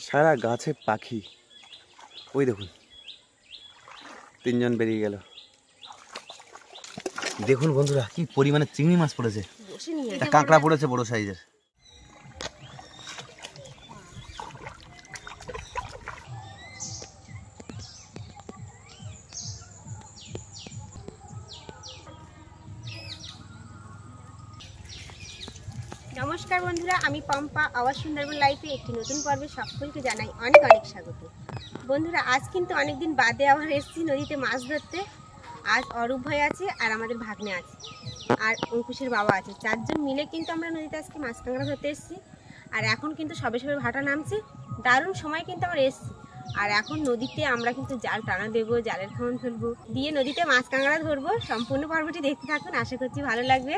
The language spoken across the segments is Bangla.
সারা গাছে পাখি। ওই দেখুন তিনজন বেরিয়ে গেল। দেখুন বন্ধুরা কি পরিমাণে চিংড়ি মাছ পড়েছে, একটা কাঁকড়া পড়েছে বড় সাইজের। নমস্কার বন্ধুরা, আমি পম্পা। আওয়াজ সুন্দরবন লাইফে একটি নতুন পর্বে সকলকে জানাই অনেক অনেক স্বাগত। বন্ধুরা, আজ কিন্তু অনেকদিন বাদে আবার এসেছি নদীতে মাছ ধরতে। আজ অরূপ ভাই আছে আর আমাদের ভাগ্নে আছে আর অঙ্কুশের বাবা আছে, চারজন মিলে কিন্তু আমরা নদীতে আজকে মাছ কাঁকড়া ধরতে এসেছি। আর এখন কিন্তু সবে সবে ভাটা নামছে, দারুণ সময় কিন্তু আমরা এসেছি। আর এখন নদীতে আমরা কিন্তু জাল টানা দেবো, জালের খাওয়ান ফেলবো, দিয়ে নদীতে মাছ কাঁকড়া ধরবো। সম্পূর্ণ পর্বটি দেখতে থাকুন, আশা করছি ভালো লাগবে।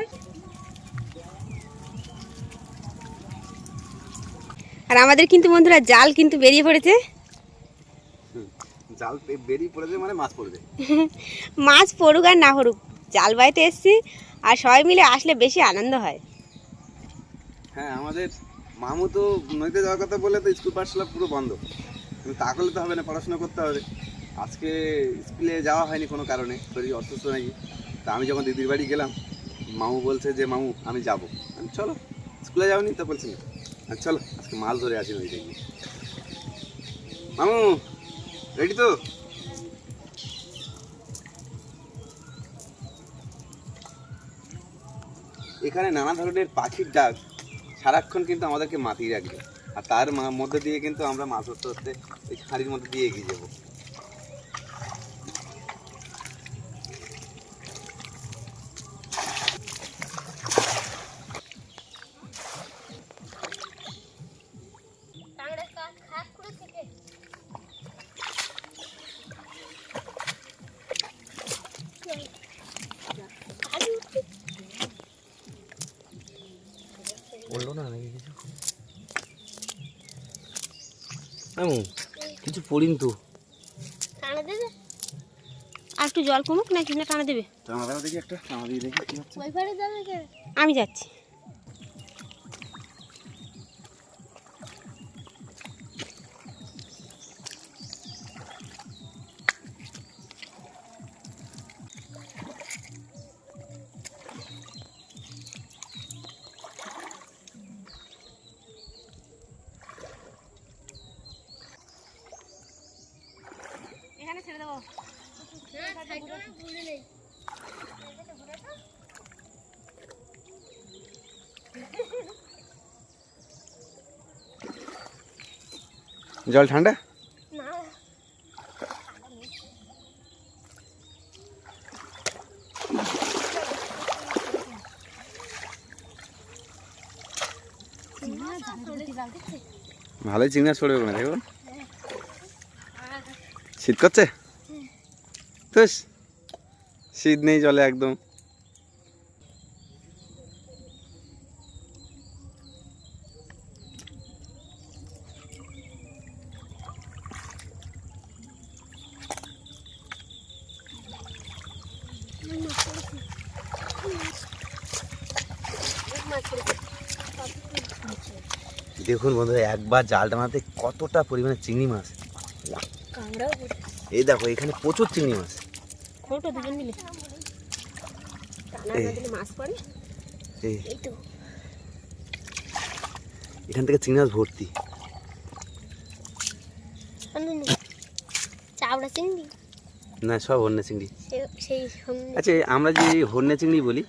আর আমাদের কিন্তু বন্ধুরা জাল কিন্তু বেরিয়ে পড়েছে। জাল বেরিয়ে পড়েছে মানে মাছ পড়বে। মাছ পড়ুক আর না পড়ুক, জাল বাইতে এসছি আর সবাই মিলে আসলে বেশি আনন্দ হয়। হ্যাঁ, আমাদের মামু তো নদীতে যাওয়ার কথা বলে তো স্কুল পাঠশালা পুরো বন্ধ, কিন্তু তা করলে তো হবে না, পড়াশোনা করতে হবে। আজকে স্কুলে যাওয়া হয়নি কোনো কারণে, শরীর অসুস্থ নাকি। তা আমি যখন দিদির বাড়ি গেলাম, মামু বলছে যে মামু আমি যাবো। আমি চলো, স্কুলে যাওনি তো বলছি না, চলো আজকে মাছ ধরে আসি নদীতে গিয়ে। মামু রেডি তো? এখানে নানা ধরনের পাখির ডাক সারাক্ষণ কিন্তু আমাদেরকে মাতিয়ে রাখবে। আর তার মধ্যে দিয়ে কিন্তু আমরা মাছ ধরতে ধরতে ওই খাঁড়ির মধ্যে দিয়ে এগিয়ে যাবো। বললো না নাকি কিছু? কিছু পড়িন তো। টানা দেবে আর একটু জল কমুক নাকি না টানা দেবে? টানা দাও দেখি, একটা টানা দিয়ে দেখি কি হচ্ছে। আমি যাচ্ছি। এখানে ছেড়ে দেবো। জল ঠান্ডা? ভালোই চিংড়ি মাছ পড়বে না, দেখুন শীত করছে তো, শীত নেই জলে একদম। দেখুন বন্ধুরা, একবার জাল টানাতে কতটা পরিমাণে চিংড়ি মাছ। এই দেখো এখানে প্রচুর চিংড়ি মাছ। এখান থেকে চিংড়ি মাছ ভর্তি। না, সব হন্যে চিংড়ি। আচ্ছা, আমরা যে হন্যে চিংড়ি বলি,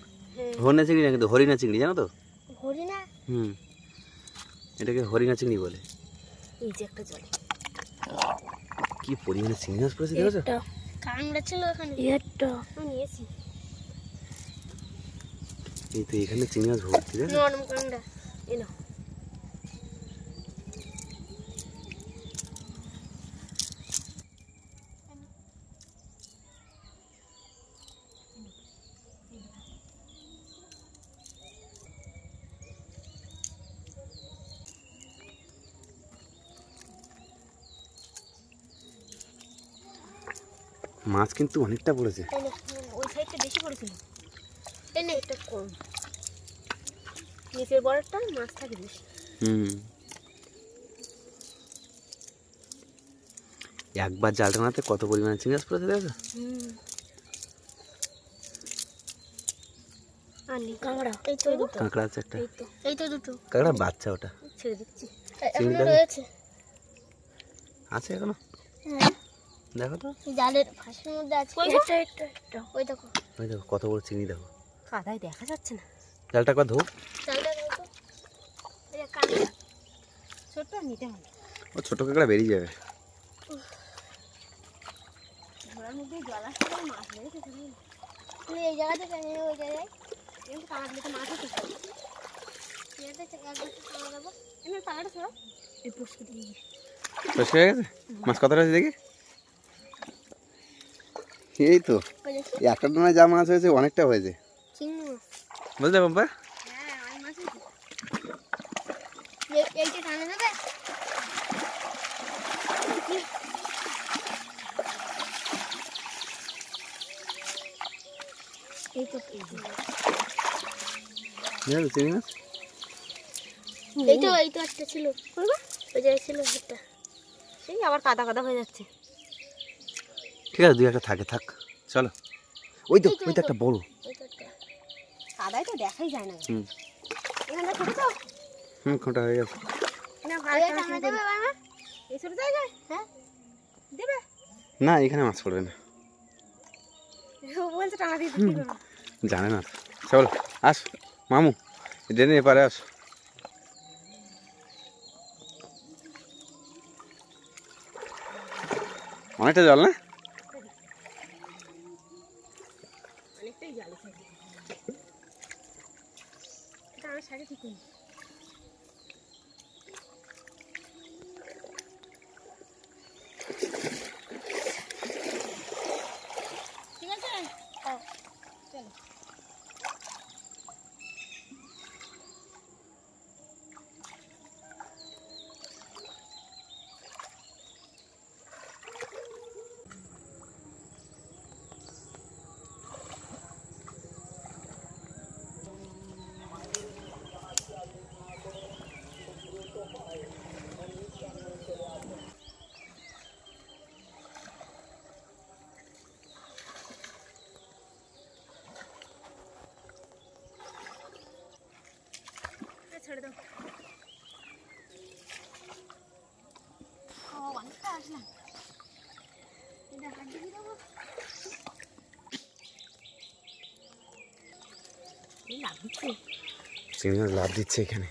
হন্যে চিংড়ি না কিন্তু হরিণা চিংড়ি, জানো তো? এটাকে হরিণা চিংড়ি বলে। এই যে একটা জলে কি পরিমাণে চিংড়ি মাছ পড়েছে দেখেছো? কাঁকড়া ছিল এখানে, আমি নিয়েছি। এই তো এখানে চিংড়ি মাছ ভর্তি। নরম কাঁকড়া এনো। মাছ কিন্তু অনেকটা পড়েছে। ওই সাইডটা বেশি পড়েছিল, এনে এটা কম, নিচের বড়টা মাছ থাকে বেশি। একবার জাল টানাতে কত পরিমাণে চিংড়ি মাছ পড়েছে দেখো। কাঁকড়া এই তো দুটো, কাঁকড়া আছে একটা, এই তো দুটো কাঁকড়া বাচ্চা ওটা ছেড়ে দিচ্ছি। চিংড়ি এখনো রয়েছে। আছে এখনো, দেখো তো জালের ফাঁসের মধ্যে আছে। ওই দেখো, ওই দেখো কত বড় চিংড়ি দেখো। কাদায় দেখা যাচ্ছে না। জালটা একবার ধো। জালটা দাও তো। এই কাঁকড়া ছোট নিতে হবে, ও ছোট কাঁকড়া বেরিয়ে যাবে। ঘোড়ার মধ্যে জল আসছে, মাছ বেড়েছে। তুমি এই জায়গাতে কেন ওই জায়গায় কিন্তু কাঁকড়া তো মাছ হচ্ছে। এমনি পালাটা সরো, এই পুষ্কি দিয়ে বেশ হয়ে গেছে। মাছ কতটা আছে দেখি। এই তো এই একটা টানায় যা মাছ হয়েছে অনেকটা হয়েছে, চিংড়ি মাছ। বুঝলে বাবা? হ্যাঁ অনেক মাছ হয়েছে। এইটা টানা যাবে? এই তো চিংড়ি মাছ এই তো একটা ছিল, ওই জায়গায় ছিল একটা, সেই আবার কাদা কাদা হয়ে যাচ্ছে। ঠিক আছে, দুই একটা থাকে, থাক চলো। ওই তো একটা বড়, কাদায় তো দেখাই যায় না। হুম এখানটা ছোট তো, খোঁটা হয়ে গেছে। না ভালো টানা দেবে বাবা, এই ছোট জায়গায় হ্যাঁ দেবে না, এখানে মাছ পড়বে না, ও বলছে টানা দিয়ে কি করব। জানে না তো। চলো আস মামু, ড্রেনে এপারে আস। অনেকটা জল না? অনেকটাই জল আছে। এটা আমার সাথে ঠিক নেই। ঠিক আছে হ্যাঁ চলো। ছেড়ে দাও। ও অনেকটা আসলাম, এটা হাত দিয়ে দেবো। লাভ দিচ্ছে, চিংড়ি মাছ লাভ দিচ্ছে এখানে।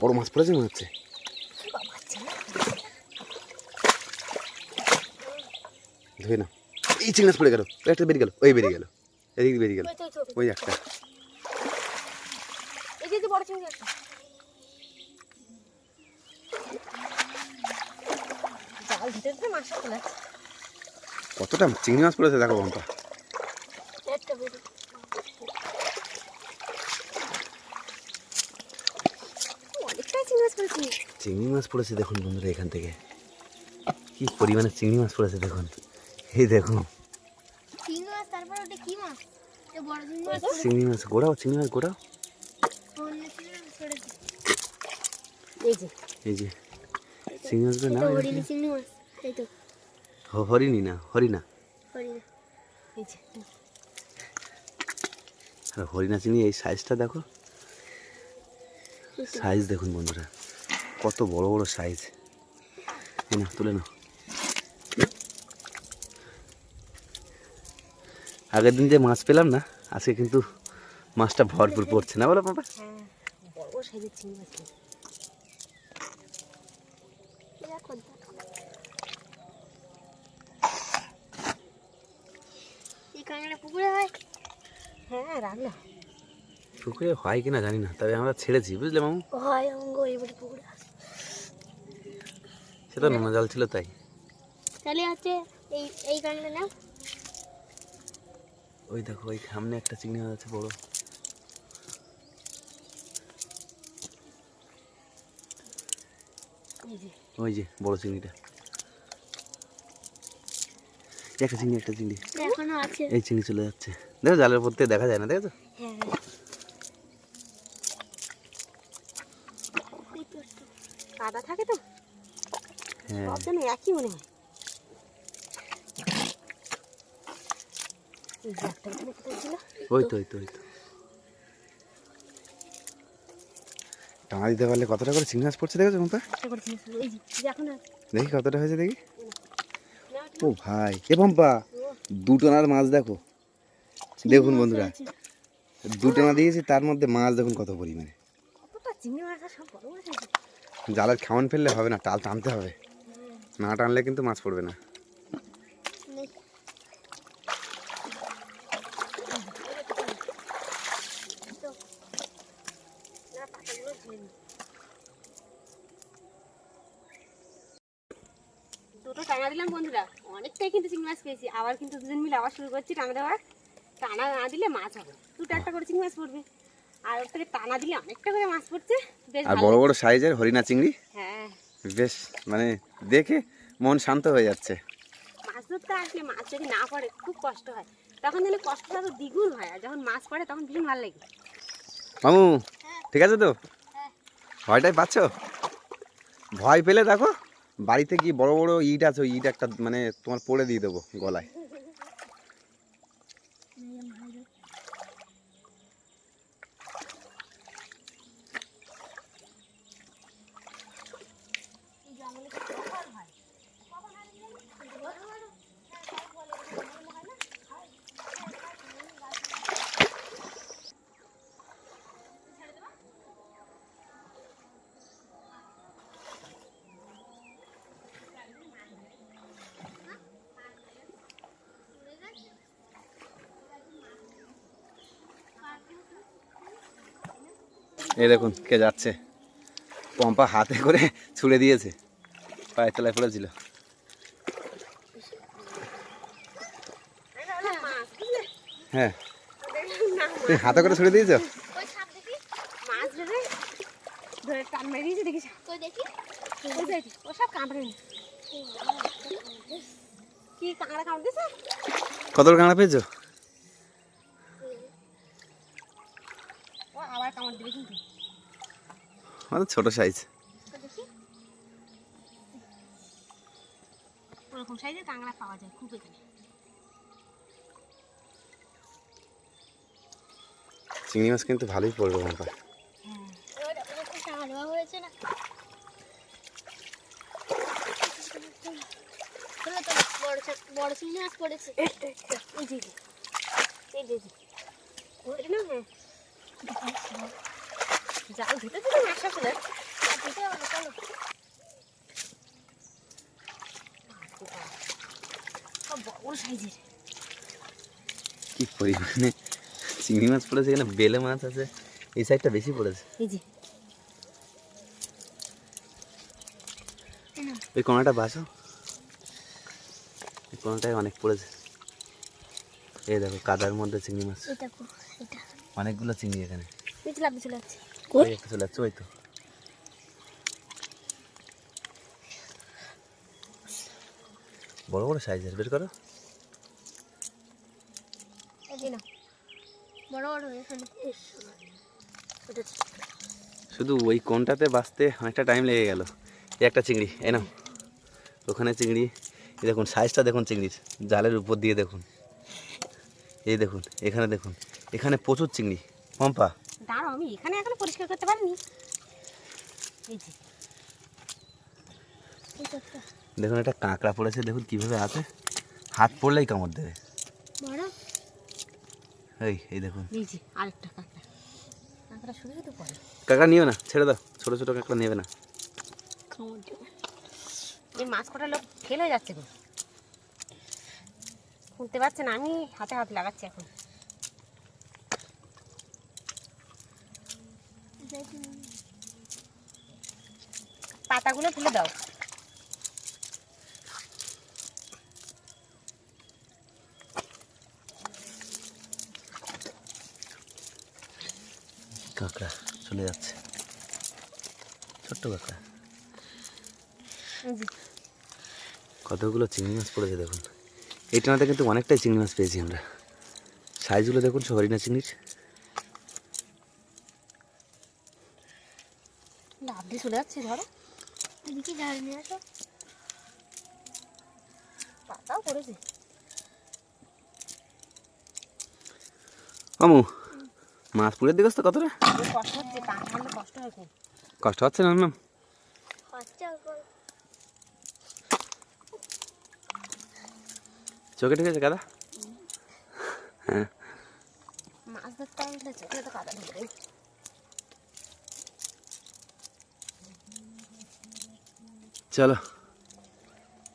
বড় মাছ পড়েছে মনে হচ্ছে। ধুয়ে না, এই চিংড়ি মাছ পড়ে গেল, একটা বেরিয়ে গেল, ওই বেরিয়ে গেল, এদিকে বেরিয়ে গেল, ওই একটা। এই যে বড় চিংড়ি একটা, জাল ভিতরে মাছটা চলে আসছে। কতটা চিংড়ি মাছ পড়েছে দেখো বম্পা। একটা বেরো, অনেকটাই চিংড়ি মাছ পড়েছে। চিংড়ি মাছ পড়েছে দেখুন বন্ধুরা, এখান থেকে কি পরিমাণে চিংড়ি মাছ পড়েছে দেখুন। এই দেখুন চিংড়ি মাছ, তারপর ওটা কি মাছ? এটা বড় চিংড়ি মাছ। চিংড়ি মাছ গোড়াও, চিংড়ি মাছ গোড়াও। অন্য চিংড়ি মাছ পড়েছে। এই যে চিংড়ি মাছগুলো না, হরিণী চিংড়ি মাছ, এই তো হরিণী না, হরিণা। হরিণা, এই যে আর হরিণা চিংড়ি এই সাইজটা দেখো, সাইজ দেখুন বন্ধুরা, কত বড় বড় সাইজ। এই না, তুলে নাও। আগের দিন যে মাছ পেলাম না, আজকে কিন্তু মাছটা ভরপুর পড়ছে না বলো বাবা? হ্যাঁ বড় বড় সাইজের চিংড়ি মাছ। এই কাঁকড়া পুকুরে হয়? হ্যাঁ রাখলাম। পুকুরে হয় কিনা জানি না, তবে আমরা ছেড়েছি, বুঝলে মামু। হয় অঙ্গ এইবারে পুকুরে সেটা নোনা জাল ছিল তাই। তাহলে হচ্ছে এই কাঁকড়া নাও। ওই দেখো ওই সামনে একটা চিংড়ি মাছ আছে বড়। ওই যে বড় চিংড়িটা, একটা চিংড়ি এখনো আছে। এই চিংড়ি চলে যাচ্ছে, দেখো জালের উপর থেকে দেখা যায় না, দেখো। হ্যাঁ এই তো একটা। কাদা থাকে তো, হ্যাঁ সব যেন একই মনে হয়। এই যে একটা এখানে কোথায় ছিল? ওই তো টানা দিতে পারলে কতটা করে চিংড়ি মাছ পড়ছে দেখেছো পম্পা? একটা করে ছিল, এই যে এখন আর দেখি কতটা হয়েছে দেখি। না, ও ভাই এ পম্পা, দুটোনার মাছ দেখো, দেখুন বন্ধুরা, দুটোনা দিয়েছি, তার মধ্যে মাছ দেখুন কত পরিমাণে। কতটা চিংড়ি মাছ আর সব বড় বড় সাইজের। জালের খাওয়ান ফেললে হবে না, টাল টানতে হবে, না টানলে কিন্তু মাছ পড়বে না। দুটো টানা দিলাম বন্ধুরা, অনেকটাই কিন্তু চিংড়ি মাছ পেয়েছি। আবার কিন্তু দুজন মিলে আবার শুরু করছি টানা দেওয়ার। টানা না দিলে মাছ হবে, দুটো একটা করে চিংড়ি মাছ পড়বে, আর ওর থেকে টানা দিলে অনেকটা করে মাছ পড়ছে, বেশ আর ভালো। বড় বড় সাইজের হরিণা চিংড়ি, হ্যাঁ, বেশ মানে দেখে মন শান্ত হয়ে যাচ্ছে। মাছ ধরতে আসলে মাছ যদি না পড়ে খুব কষ্ট হয়, তখন যেন কষ্টটা তো দ্বিগুণ হয়, আর যখন মাছ পড়ে তখন ভীষণ ভালো লাগে। মামু ঠিক আছে তো? ভয়টাই পাচ্ছ? ভয় পেলে দেখো বাড়িতে কি বড় বড় ইট আছে, ওই ইট একটা মানে তোমার পড়ে দিয়ে দেবো গলায়। এই দেখুন কে যাচ্ছে, পম্পা হাতে করে ছুড়ে দিয়েছে, পায়ের তলায় পড়েছিল। হ্যাঁ তুমি হাতে করে ছুড়ে দিয়েছো? মাছ ধরে ধরে টান মেরে দিয়েছে, দেখিস দেখি ও সব কামড়ে নি। কি কাঁকড়া কামড় দিয়েছে? কত কাঁকড়া পেয়েছো? ও আবার কামড় দিবে কিন্তু। মানে ছোট সাইজ। তো দেখি ওরকম সাইজের কাঁকড়া পাওয়া যায় খুব এখানে। চিংড়ি মাছ কিন্তু ভালোই পড়বে পম্পা। হয়েছে না বড় চিংড়ি মাছ পড়েছে। জাল ধুতে ধুতে মাছ আসলে বড় সাইজের। কি পরিমাণে চিংড়ি মাছ পড়েছে, এখানে বেলে মাছ আছে, এই সাইডটা বেশি পড়েছে। এই যে ওই কোনাটা বাসো, এই কোনাটায় অনেক পড়েছে। এই দেখো কাদার মধ্যে চিংড়ি মাছ, অনেকগুলো চিংড়ি এখানে। চলে যাচ্ছে ওই একটা চলে যাচ্ছে, ওই তো বড় বড় সাইজের, বের করো। বড় বড় এখানে শুধু ওই কোনটাতে বাঁচতে অনেকটা টাইম লেগে গেল। এই একটা চিংড়ি, এই নাও, ওখানে চিংড়ি, এই দেখুন সাইজটা দেখুন চিংড়ির, জালের উপর দিয়ে দেখুন, এই দেখুন এখানে দেখুন, এখানে প্রচুর চিংড়ি। পম্পা দাঁড়াও, আমি এখানে এখনো পরিষ্কার করতে পারিনি। এই যে দেখুন একটা কাঁকড়া পড়েছে, দেখুন কিভাবে আছে, হাত পড়লেই কামড় দেবে। বড় এই দেখুন, এই যে আরেকটা কাঁকড়া, কাঁকড়া শুধু শুধু পড়ে। কাঁকড়া নিও না, ছেড়ে দাও, ছোটো ছোটো কাঁকড়া নেবে না। এই মাছ কটা লোক ফেলে যাচ্ছে গো, খুলতে পারছে না, আমি হাতে হাত লাগাচ্ছি এখন। পাতাগুলো তুলে দাও। কাঁকড়া চলে যাচ্ছে, ছোট্ট কাঁকড়া। কতগুলো চিংড়ি মাছ পড়েছে দেখুন, এই টানাতে কিন্তু অনেকটাই চিংড়ি মাছ পেয়েছি আমরা। সাইজগুলো দেখুন সব হরিণা চিংড়ির। লাভ দিয়ে চলে যাচ্ছে, ধরো এদিকে ঝাড় নিয়ে আসো। পাতাও পড়েছে। মামু মাছ পুকুরের দিকে তো কতটা কষ্ট হচ্ছে, টান টানলে কষ্ট হয় খুব। কষ্ট হচ্ছে না ম্যাম? খরচা কর। চোখে ঠিক আছে কাদা? হ্যাঁ মাছ ধরতে আসলে চোখে তো কাদা ঢুকে। চলো,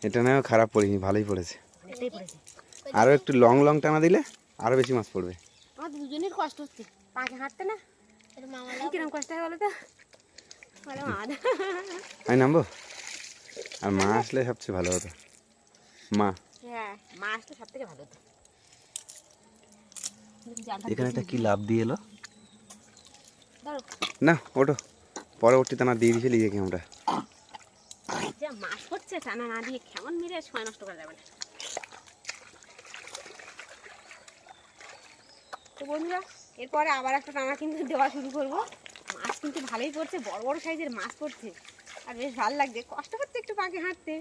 এটা নাও খারাপ পড়িনি, ভালোই পড়েছে। অনেকটাই পড়েছে। আরও একটু লং লং টানা দিলে আরও বেশি মাছ পড়বে। আমাদের দুজনের কষ্ট হচ্ছে, পাকে হাঁটতে না। এটা মামা কিরম কষ্ট হয় বলো তো? বলো মা। আমি নামবো? আর মা আসলে সবচেয়ে ভালো হতো। মা হ্যাঁ, মা আসলে সব থেকে ভালো হতো। এখানে একটা কি লাভ দিয়ে এলো ধরো, না, ওটো পরবর্তী টানা দিয়ে দিয়েছে লিজে আমরা। যা মাছ পড়ছে টানা না দিয়ে কেমন মেরে সময় নষ্ট করা যাবে না। তো বন্ধুরা, এরপরে আবার একটা টানা কিন্তু দেওয়া শুরু করবো। মাছ কিন্তু ভালোই পড়ছে, বড় বড় সাইজের মাছ পড়ছে, আর বেশ ভালো লাগছে। কষ্ট হচ্ছে একটু পাকে হাঁটতে,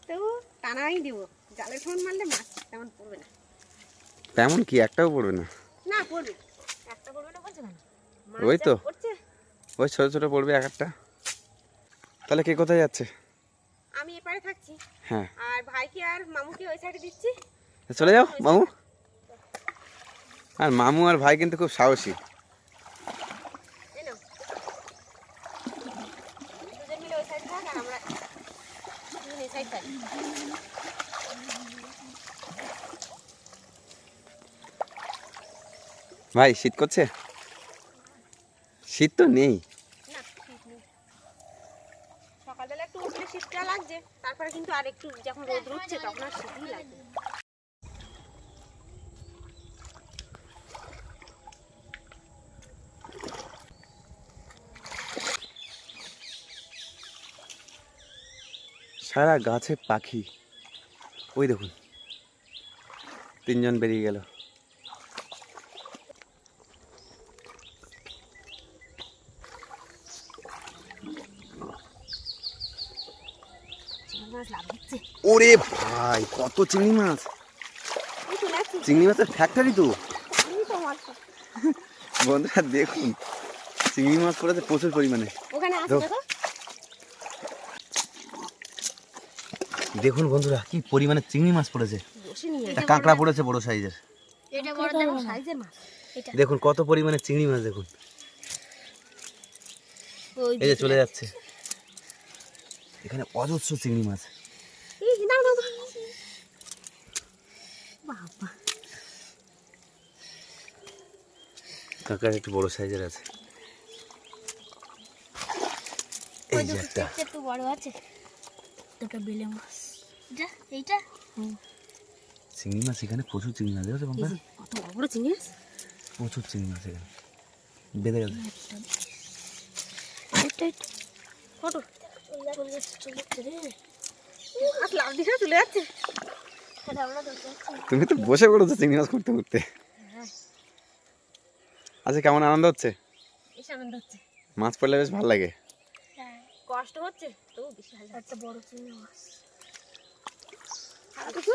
তবু টানাই দেবো। জালের ফোন মারলে মাছ তেমন পড়বে না। তেমন কি একটাও পড়বে না? না পড়বে, একটা পড়বে না বলছে কেন? মাছ ওই তো যা পড়ছে। ওই ছোটো ছোটো পড়বে এক একটা। তাহলে কে কোথায় যাচ্ছে? আমি এপারে থাকছি, হ্যাঁ আর ভাইকে আর মামুকে ওই সাইডে দিচ্ছি। চলে যাও মামু। আর মামু আর ভাই কিন্তু খুব সাহসী। এই নাও। দুজন মিলে ওই সাইডে থাক, আর আমরা দুজন এই সাইড থাকি। ভাই শীত করছে? শীত তো নেই। না, শীত নেই। সকালবেলা একটু উঠলে শীতটা লাগছে, তারপরে কিন্তু আর একটু যখন রোদ উঠছে তখন আর শীতই লাগবে। সারা গাছে পাখি। ওই দেখুন তিনজন বেরিয়ে গেল। চিংড়ি মাছ লাভ দিচ্ছে। ওরে ভাই কত চিংড়ি মাছ! এই চলে আসছি। চিংড়ি মাছের ফ্যাক্টরি তো। এই তো মাছ। বন্ধুরা দেখুন, চিংড়ি মাছ পড়েছে প্রচুর পরিমাণে। ওখানে আছে দেখো। দেখো। দেখুন বন্ধুরা কি পরিমাণে চিংড়ি মাছ পড়েছে। বসে নিয়ে একটা কাঁকড়া পড়েছে বড় সাইজের। এটা বড় বড় দেখো না। সাইজের মাছ। এটা দেখুন কত পরিমাণে চিংড়ি মাছ দেখুন। ওই এই যে চলে যাচ্ছে। এখানে অজস্র চিংড়ি মাছ। এই দাও দাও দাও। বাবা, কাঁকড়া একটু বড় সাইজের আছে। এই যে একটা একটু বড় আছে। দুটো বেলে মাছ। এটা এইটা চিংড়ি মাছ, এখানে প্রচুর চিংড়ি মাছ দেখো এই তোমরা, যে কত বড় বড় চিংড়ি মাছ। প্রচুর চিংড়ি মাছ এখানে বেঁধে গেছে। এটা কত চলে যাচ্ছে রে। মাছ লাভ দিছে চলে যাচ্ছে। এটা আমরা ধরতে যাচ্ছি। তুমি তো বসে পড়েছো চিংড়ি মাছ করতে করতে। হ্যাঁ, আচ্ছা কেমন আনন্দ হচ্ছে? বেশ আনন্দ হচ্ছে। মাছ পড়লে বেশ ভালো লাগে। হ্যাঁ, কষ্ট হচ্ছে তবু বেশি ভালো লাগছে। একটা বড় চিংড়ি মাছ। আর কিছু?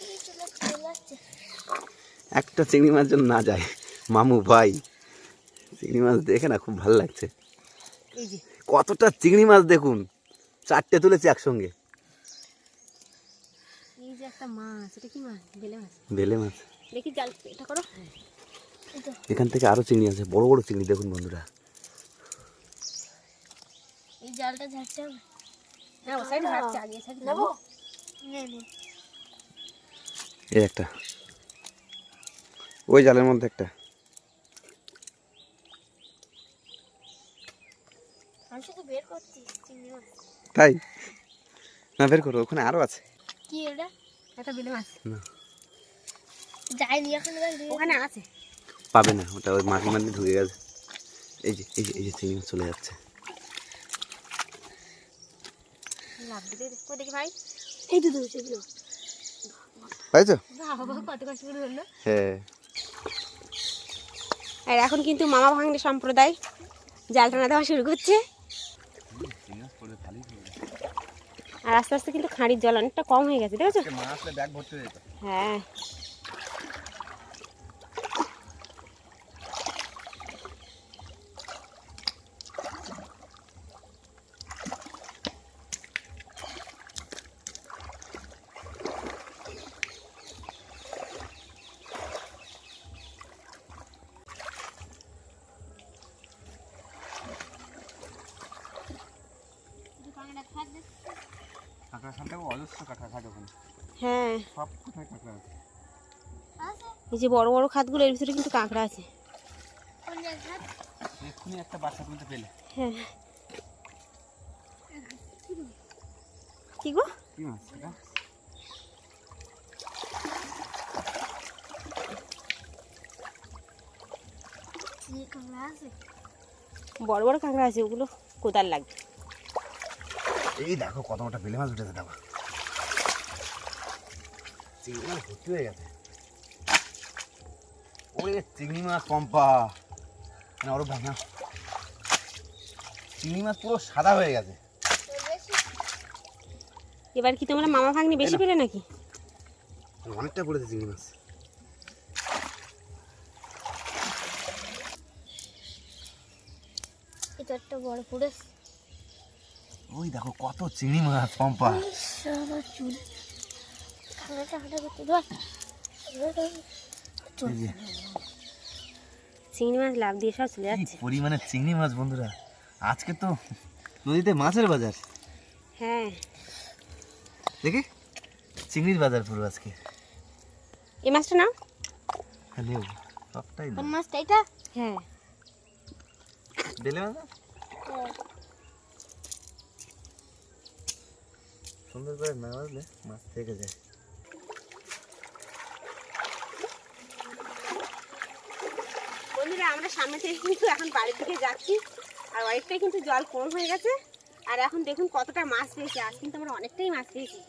এই চলে যাচ্ছে। একটা চিংড়ি মাছ যেন না যায়। মামু ভাই চিংড়ি মাছ দেখে না খুব ভালো লাগছে। এই যে কতটা চিংড়ি মাছ দেখুন, চারটে তুলেছি একসঙ্গে। এই যে একটা মাছ, এটা কি মাছ? বেলে মাছ। বেলে মাছ। দেখি জাল এটা করো। এটা এখান থেকে আরো চিংড়ি আছে, বড় বড় চিংড়ি দেখুন বন্ধুরা। এই জালটা ঝাড়তে হবে। হ্যাঁ, ও সাইড হাঁটছে, আগে সাইড নেবো? নে নে। এই একটা, ওই জালের মধ্যে একটা। আমি শুধু বের করছি চিংড়ি মাছ। তাই না, বের করো, ওখানে আরো আছে। কি এটা? একটা বেলে মাছ না যাইনি এখন ওখানে আছে। পাবে না, ওটা ওই মাটি মাটি ঢুকে গেছে। এই যে এই যে এই যে চিংড়ি মাছ চলে যাচ্ছে। লাভ দিতে দে। কই দেখি ভাই। এই তো ধরেছে এগুলো। পাইছো? বাবা কত কষ্ট করে ধরলো। হ্যাঁ আর এখন কিন্তু মামা ভাঙড়ে সম্প্রদায় জাল টানা দেওয়া শুরু করছে। চিংড়ি মাছ পড়ে ভালোই আর আস্তে আস্তে কিন্তু খাঁড়ির জল অনেকটা কম হয়ে গেছে, দেখেছো? মাছ আসলে ব্যাগ ভর্তি হয়ে যেত। হ্যাঁ, কাঁকড়া খানটাও অজস্র কাঁকড়া খাট ওখানে, হ্যাঁ, সব কোথায় কাঁকড়া আছে। এই যে বড় বড় খাতগুলো এর ভিতরে কিন্তু কাঁকড়া আছে। এক্ষুনি একটা বাচ্চা তুলতে পেলে। হ্যাঁ, কি গো? কি মাছ এটা? বড় বড় কাঁকড়া আছে, ওগুলো কোদাল লাগবে। এই দেখো কত মোটা বেলে মাছ উঠেছে, দেখো চিংড়ি মাছ ভর্তি হয়ে গেছে। ওরে চিংড়ি মাছ পম্পা, না ওর ভাই না, চিংড়ি মাছ পুরো সাদা হয়ে গেছে। এবার কি তোমরা মামা ভাগ্নি বেশি পেলে নাকি? অনেকটা পড়েছে চিংড়ি মাছ। এটা একটা বড় পুরে ওই দেখো কত চিংড়ি মাছ পম্পা। চুল খানাটা হাঁটা করতে ধর। এই যে, চিংড়ি মাছ লাভ দিয়ে সব চলে কি যাচ্ছে। পরিমাণে চিংড়ি মাছ বন্ধুরা, আজকে তো নদীতে মাছের বাজার, হ্যাঁ, দেখি চিংড়ির বাজার পুরো আজকে। এই মাছটা নাও। হ্যাঁ নেব, সবটাই কোন নেব। মাছটা এটা? হ্যাঁ, বেলে মাছ না? সুন্দর করে না বাজলে মাছ থেকে যায়। বন্ধুরা আমরা সামনে থেকে কিন্তু এখন বাড়ির দিকে যাচ্ছি, আর অনেকটাই কিন্তু জল কম হয়ে গেছে। আর এখন দেখুন কতটা মাছ পেয়েছি, আজ কিন্তু আমরা অনেকটাই মাছ পেয়েছি।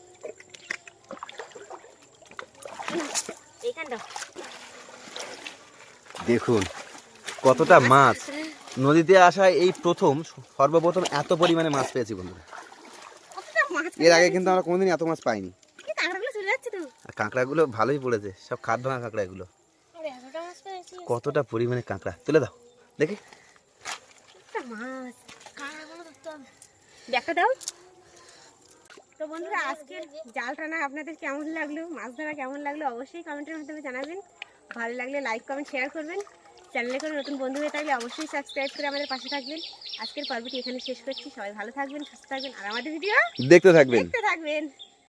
এইখানটা দেখুন কতটা মাছ, নদীতে আসা এই প্রথম, সর্বপ্রথম এত পরিমাণে মাছ পেয়েছি বন্ধুরা। কতটা মাছ এর আগে কিন্তু আমরা কোনোদিন এত মাছ পাইনি। কি কাঁকড়াগুলো চলে যাচ্ছে তো। আর কাঁকড়াগুলো ভালোই পড়েছে, সব খাদ ভাঙা কাঁকড়া এগুলো। আরে এতটা মাছ পেয়েছি। কতটা পরিমাণে কাঁকড়া, তুলে দাও দেখি। কতটা মাছ, কাঁকড়াগুলো ধরতে হবে। দেখা দাও। তো বন্ধুরা আজকের জাল টানা আপনাদের কেমন লাগলো, মাছ ধরা কেমন লাগলো অবশ্যই কমেন্টের মাধ্যমে জানাবেন। ভালো লাগলে লাইক কমেন্ট শেয়ার করবেন। চ্যানেলে কোনো নতুন বন্ধু হয়ে থাকলে অবশ্যই সাবস্ক্রাইব করে আমাদের পাশে থাকবেন। আজকের পর্বটি এখানে শেষ করছি। সবাই ভালো থাকবেন, সুস্থ থাকবেন, আর আমাদের ভিডিও দেখতে থাকবেন। দেখতে থাকবেন।